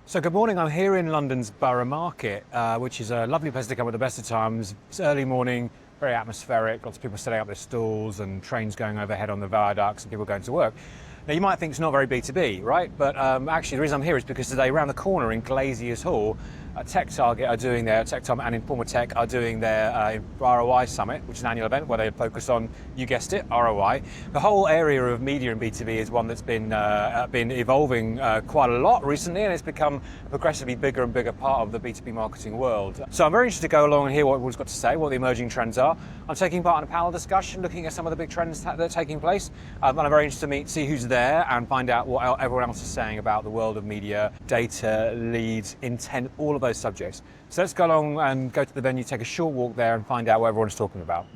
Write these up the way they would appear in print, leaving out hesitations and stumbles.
So good morning, I'm here in London's Borough Market, which is a lovely place to come at the best of times. It's early morning, very atmospheric, lots of people setting up their stalls and trains going overhead on the viaducts and people going to work. Now you might think it's not very B2B, right? But actually the reason I'm here is because today around the corner in Glazier's Hall, TechTarget are doing their TechTarget and Informa Tech are doing their ROI Summit, which is an annual event where they focus on, you guessed it, ROI. The whole area of media and B2B is one that's been evolving quite a lot recently, and it's become a progressively bigger and bigger part of the B2B marketing world. So I'm very interested to go along and hear what everyone's got to say, what the emerging trends are. I'm taking part in a panel discussion looking at some of the big trends that are taking place, and I'm very interested to see who's there and find out what everyone else is saying about the world of media, data, leads, intent, all of those subjects. So let's go along and go to the venue, take a short walk there and find out what everyone's talking about.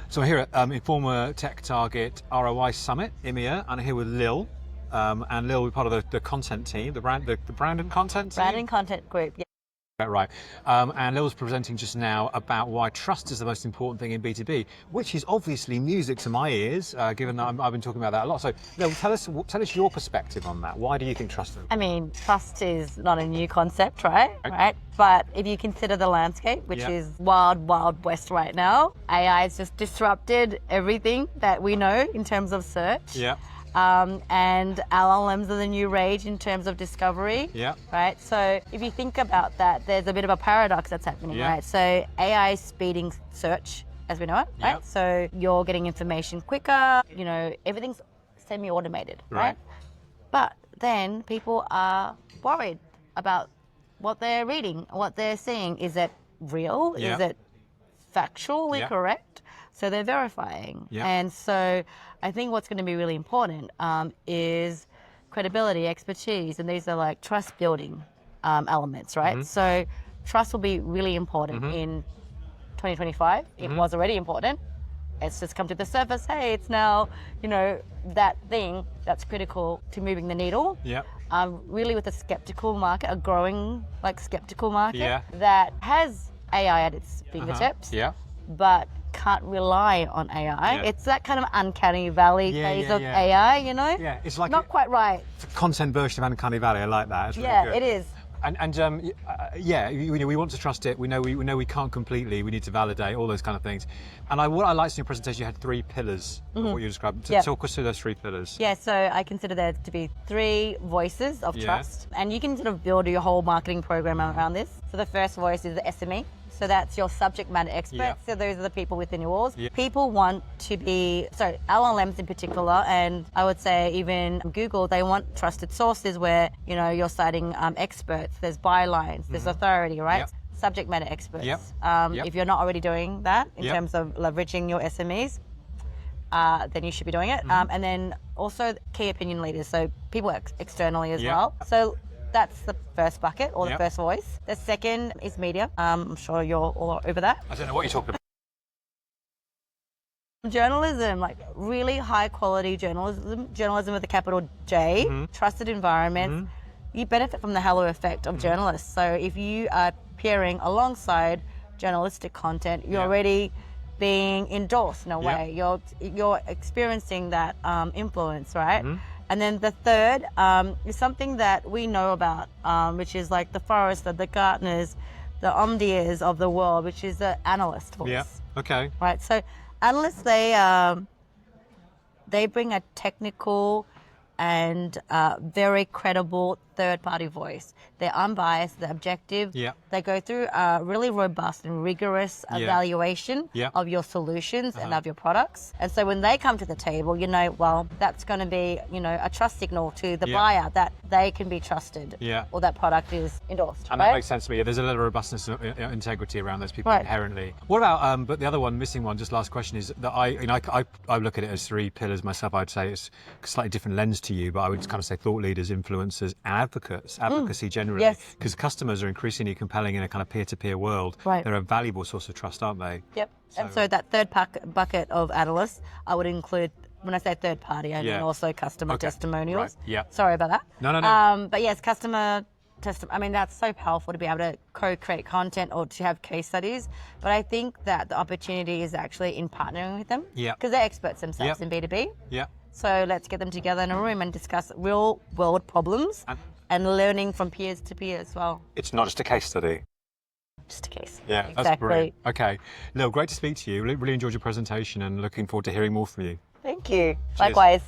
So I'm here at Informa TechTarget ROI Summit, EMEA, and I'm here with Lil. And Lil, we're part of the content team, the brand and content team? Brand and content group, yeah. Right. And Lil was presenting just now about why trust is the most important thing in B2B, which is obviously music to my ears, given that I've been talking about that a lot. So Lil, tell us your perspective on that. Why do you think trust is? I mean, trust is not a new concept, right? But if you consider the landscape, which is wild, wild west right now, AI has just disrupted everything that we know in terms of search. Yeah. And LLMs are the new rage in terms of discovery. Yeah. Right. So if you think about that, there's a bit of a paradox that's happening, right? So AI is speeding search as we know it, right? Yeah. So you're getting information quicker, everything's semi-automated, right? But then people are worried about what they're reading, what they're seeing. Is it real? Yeah. Is it factually correct? So they're verifying. Yeah. And so I think what's going to be really important is credibility, expertise, and these are like trust building elements, right? Mm-hmm. So trust will be really important in 2025. It was already important. It's just come to the surface. Hey, it's now, that thing that's critical to moving the needle. Yeah. Really with a skeptical market, a growing skeptical market that has AI at its fingertips. Yeah. But can't rely on AI. Yeah. It's that kind of uncanny valley phase of AI, Yeah, it's like not quite right. It's a content version of Uncanny Valley. I like that. It's really good. It is. We want to trust it. We know we can't completely. We need to validate all those kind of things. And what I liked in your presentation, you had 3 pillars of what you described. Talk us through those 3 pillars. Yeah, so I consider there to be 3 voices of trust, and you can sort of build your whole marketing program around this. So the first voice is the SME. So that's your subject matter experts. Yeah. So those are the people within your walls. Yeah. People want to be, LLMs in particular, and I would say even Google, they want trusted sources where, you're citing experts, there's bylines, there's authority, right? Yep. Subject matter experts. Yep. If you're not already doing that in terms of leveraging your SMEs, then you should be doing it. And then also key opinion leaders, so people externally as well. So that's the first bucket or the first voice. The second is media. I'm sure you're all over that. I don't know what you're talking about. Journalism, like really high quality journalism with a capital J, trusted environments. You benefit from the halo effect of journalists. So if you are peering alongside journalistic content, you're already being endorsed in a way. You're experiencing that influence, right? And then the third is something that we know about, which is like the Forrester, the Gartners, the Omdias of the world, which is the analyst voice. Yeah. Okay. Right. So analysts, they bring a technical and very credible third-party voice. They're unbiased, they're objective. Yeah. They go through a really robust and rigorous evaluation of your solutions and of your products. And so when they come to the table, that's going to be, a trust signal to the buyer that they can be trusted or that product is endorsed. And that makes sense to me. There's a lot of robustness and integrity around those people inherently. What about, but the other one, missing one, just last question is that I look at it as 3 pillars myself. I'd say it's a slightly different lens to you, but I would kind of say thought leaders, influencers, and advocacy generally, because customers are increasingly compelling in a kind of peer-to-peer world. They're a valuable source of trust, aren't they? Yep. And so that third bucket of analysts, I would include when I say third party, I mean also customer testimonials. Right. Yeah. Sorry about that. No. But yes, I mean, that's so powerful to be able to co-create content or to have case studies. But I think that the opportunity is actually in partnering with them. Yeah. Because they're experts themselves in B2B. Yeah. So let's get them together in a room and discuss real world problems and learning from peers to peer as well. It's not just a case study. Just a case. Yeah, exactly. That's brilliant. Okay. Lil, great to speak to you. Really enjoyed your presentation and looking forward to hearing more from you. Thank you. Cheers. Likewise.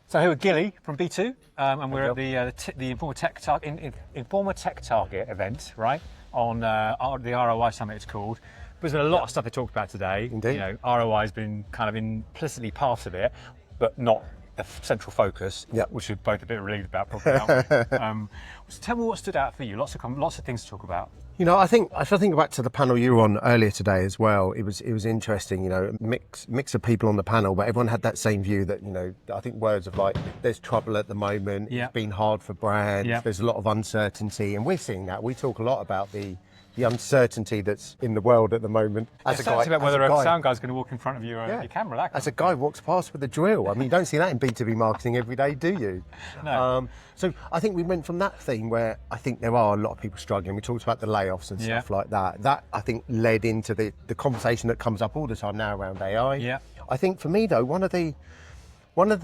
So here with Gilly from B2, and we're at the Informa TechTarget event, right? On the ROI Summit, it's called. There's been a lot of stuff they talked about today. Indeed. You know, ROI has been kind of implicitly part of it, but not the central focus, which we're both a bit relieved about, probably, aren't we? So tell me what stood out for you. Lots of things to talk about. You know, I think if I think back to the panel you were on earlier today as well, it was interesting. You know, mix of people on the panel, but everyone had that same view that, you know, I think words of like, there's trouble at the moment. It's been hard for brands. There's a lot of uncertainty, and we're seeing that. We talk a lot about the uncertainty that's in the world at the moment. As a guy, about whether a sound guy's going to walk in front of your camera. As a guy walks past with a drill. I mean, you don't see that in B2B marketing every day, do you? No. So I think we went from that theme where I think there are a lot of people struggling. We talked about the layoffs and stuff like that. That, I think, led into the conversation that comes up all the time now around AI. Yeah. I think for me, though, one of the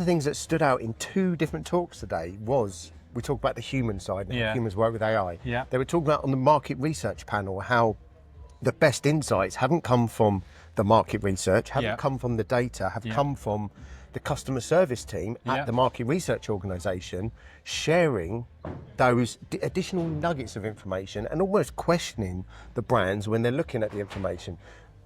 things that stood out in two different talks today was we talk about the human side and how humans work with AI. Yeah. They were talking about on the market research panel how the best insights haven't come from the market research, haven't come from the data, have come from the customer service team at the market research organisation, sharing those additional nuggets of information and almost questioning the brands when they're looking at the information.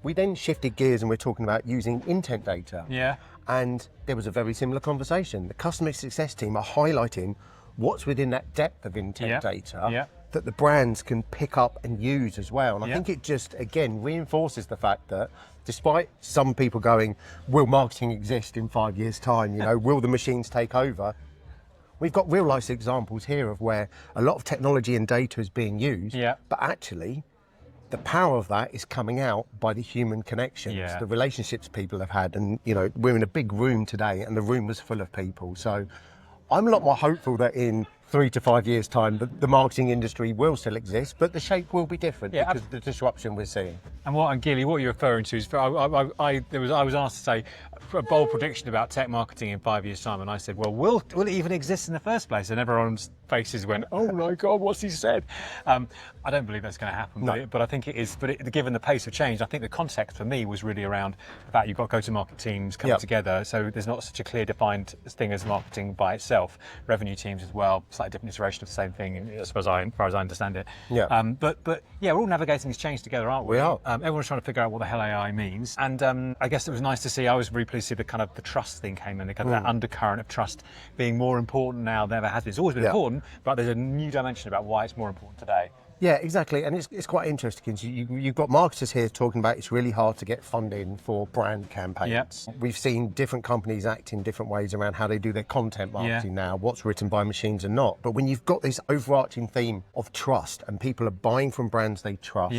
We then shifted gears and we're talking about using intent data. Yeah. And there was a very similar conversation. The customer success team are highlighting what's within that depth of intent data that the brands can pick up and use as well. And I think it just, again, reinforces the fact that despite some people going, will marketing exist in 5 years' time? You know, will the machines take over? We've got real life examples here of where a lot of technology and data is being used, but actually the power of that is coming out by the human connections, the relationships people have had. And, you know, we're in a big room today and the room was full of people. So I'm a lot more hopeful that in 3 to 5 years' time, the marketing industry will still exist, but the shape will be different because of the disruption we're seeing. And Gilly, what you're referring to is, I was asked to say a bold prediction about tech marketing in 5 years' time, and I said, well, will it even exist in the first place? And everyone's faces went, oh my God, what's he said? I don't believe that's going to happen, but I think it is. But given the pace of change, I think the context for me was really around the fact you've got go-to-market teams coming together, so there's not such a clear defined thing as marketing by itself. Revenue teams as well, slightly different iteration of the same thing, as far as I understand it. But yeah, we're all navigating this change together, aren't we? We are. Everyone's trying to figure out what the hell AI means, and I guess it was nice to see. I was really pleased to see the trust thing came in, that undercurrent of trust being more important now than ever has been. It's always been important, but there's a new dimension about why it's more important today. Yeah, exactly, and it's quite interesting. You've got marketers here talking about it's really hard to get funding for brand campaigns. We've seen different companies act in different ways around how they do their content marketing now, what's written by machines and not. But when you've got this overarching theme of trust and people are buying from brands they trust,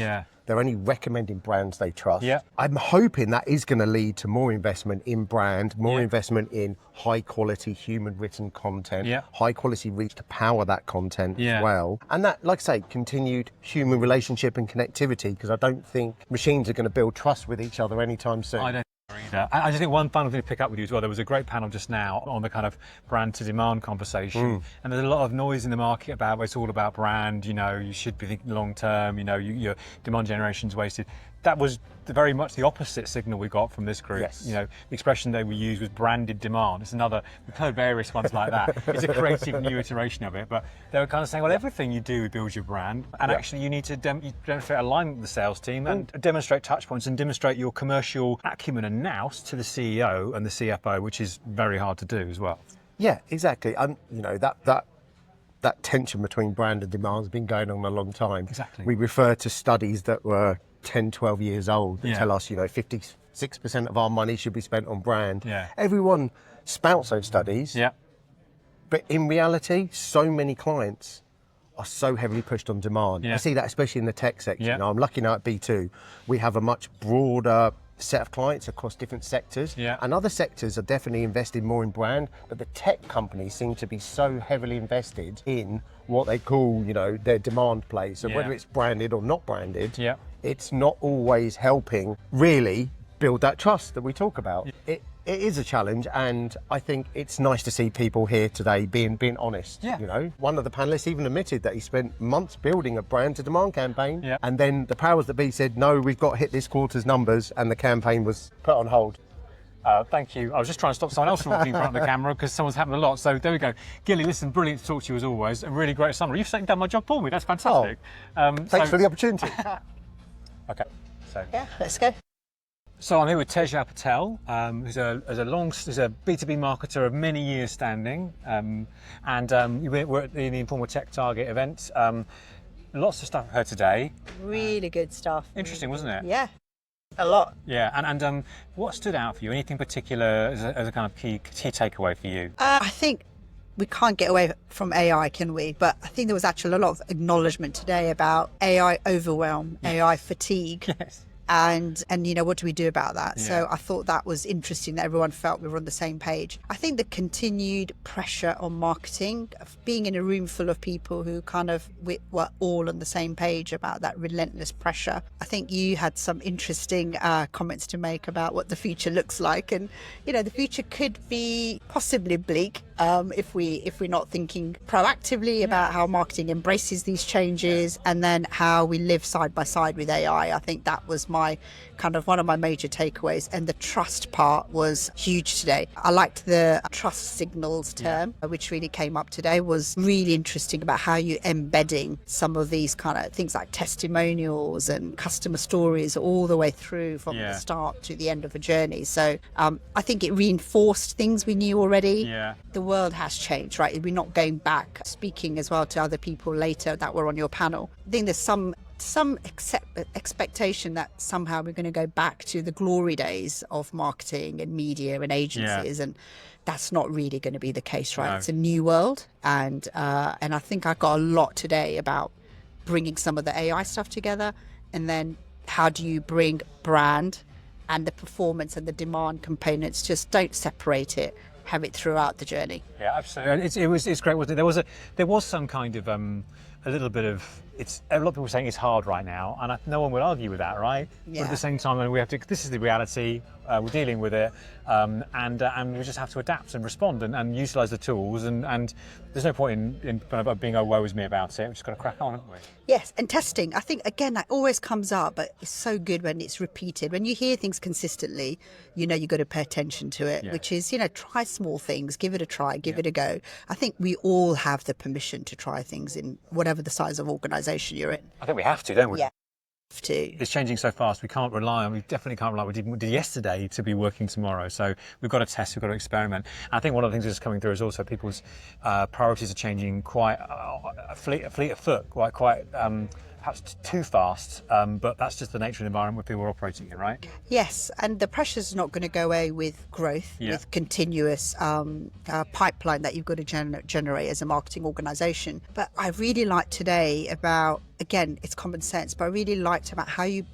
they're only recommending brands they trust. I'm hoping that is going to lead to more investment in brand, more investment in high quality human written content, high quality reach to power that content as well. And that, like I say, continued human relationship and connectivity, because I don't think machines are going to build trust with each other anytime soon. I don't either. I just think one final thing to pick up with you as well, there was a great panel just now on the kind of brand to demand conversation. And there's a lot of noise in the market about it's all about brand, you know, you should be thinking long term, you know, your demand generation's wasted. That was very much the opposite signal we got from this group. You know, the expression they would use was branded demand. It's another, we've heard various ones like that. It's a creative new iteration of it, but they were kind of saying, well, everything you do builds your brand, and actually you need to demonstrate alignment with the sales team and demonstrate touch points and demonstrate your commercial acumen and nous to the CEO and the CFO, which is very hard to do as well. Yeah, exactly. And you know, that tension between brand and demand has been going on a long time. Exactly. We refer to studies that were 10, 12 years old that tell us, you know, 56% of our money should be spent on brand. Everyone spouts those studies. But in reality, so many clients are so heavily pushed on demand. Yeah. I see that especially in the tech sector. Yeah. You know, I'm lucky now at B2. We have a much broader set of clients across different sectors, and other sectors are definitely investing more in brand, but the tech companies seem to be so heavily invested in what they call, you know, their demand play. So whether it's branded or not branded, it's not always helping really build that trust that we talk about. It is a challenge, and I think it's nice to see people here today being honest. You know, one of the panelists even admitted that he spent months building a brand to demand campaign, and then the powers that be said, no, we've got to hit this quarter's numbers, and the campaign was put on hold. Thank you. I was just trying to stop someone else from walking in front of the camera because someone's happened a lot. So there we go. Gilly, listen, brilliant to talk to you as always. A really great summary. You've done my job for me. That's fantastic. Thanks for the opportunity. Okay. So. Yeah, let's go. So I'm here with Teja Patel, who's a B2B marketer of many years standing, and we're at the Informa TechTarget event. Lots of stuff I've heard today. Really good stuff. Interesting, wasn't it? Yeah, a lot. Yeah, and what stood out for you? Anything particular as a kind of key takeaway for you? I think we can't get away from AI, can we? But I think there was actually a lot of acknowledgement today about AI overwhelm, AI fatigue. Yes. And you know, what do we do about that? So I thought that was interesting that everyone felt we were on the same page. I think the continued pressure on marketing, of being in a room full of people who kind of were all on the same page about that relentless pressure. I think you had some interesting comments to make about what the future looks like, and you know, the future could be possibly bleak if we're not thinking proactively about how marketing embraces these changes, and then how we live side by side with AI. I think that was one of my major takeaways, and the trust part was huge today. I liked the trust signals term, which really came up today. Was really interesting about how you're embedding some of these kind of things like testimonials and customer stories all the way through from the start to the end of a journey. So I think it reinforced things we knew already. The world has changed, right? We're not going back. Speaking as well to other people later that were on your panel, I think there's some expectation that somehow we're going to go back to the glory days of marketing and media and agencies, and that's not really going to be the case, right? It's a new world, and I think I got a lot today about bringing some of the AI stuff together, and then how do you bring brand and the performance and the demand components? Just don't separate it. Have it throughout the journey. Yeah, absolutely. It's great, wasn't it? There was some kind of a little bit of, it's a lot of people saying it's hard right now, and no one would argue with that, right? But at the same time, we have to. This is the reality. We're dealing with it, and we just have to adapt and respond and utilise the tools. And there's no point in kind of being woe is me about it. We've just got to crack on, haven't we? Yes, and testing. I think again that always comes up, but it's so good when it's repeated. When you hear things consistently, you know you've got to pay attention to it. Which is, you know, try small things, give it a try, give it a go. I think we all have the permission to try things in whatever the size of organisation you're in. I think we have to, don't we? Yeah. It's changing so fast. We definitely can't rely. We did yesterday to be working tomorrow. So we've got to test. We've got to experiment. And I think one of the things that's coming through is also people's priorities are changing quite fleet of foot, quite perhaps too fast. But that's just the nature of the environment where people are operating in, right? Yes, and the pressure's not going to go away with growth, with continuous pipeline that you've got to generate as a marketing organisation. But I really liked today about, again, it's common sense, but I really liked about how you're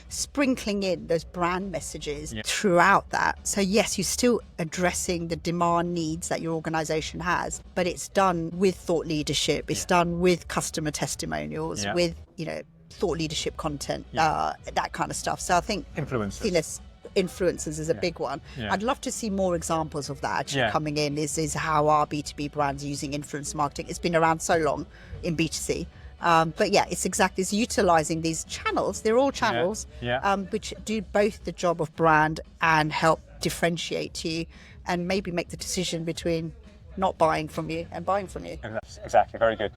sprinkling in those brand messages throughout that. So yes, you're still addressing the demand needs that your organisation has, but it's done with thought leadership. It's done with customer testimonials, with, you know, thought leadership content, that kind of stuff. So I think influencers is a big one. I'd love to see more examples of that actually coming in, is how our B2B brands are using influence marketing. It's been around so long in B2C. But yeah, it's utilising these channels. They're all channels, which do both the job of brand and help differentiate you, and maybe make the decision between not buying from you and buying from you. Exactly, very good.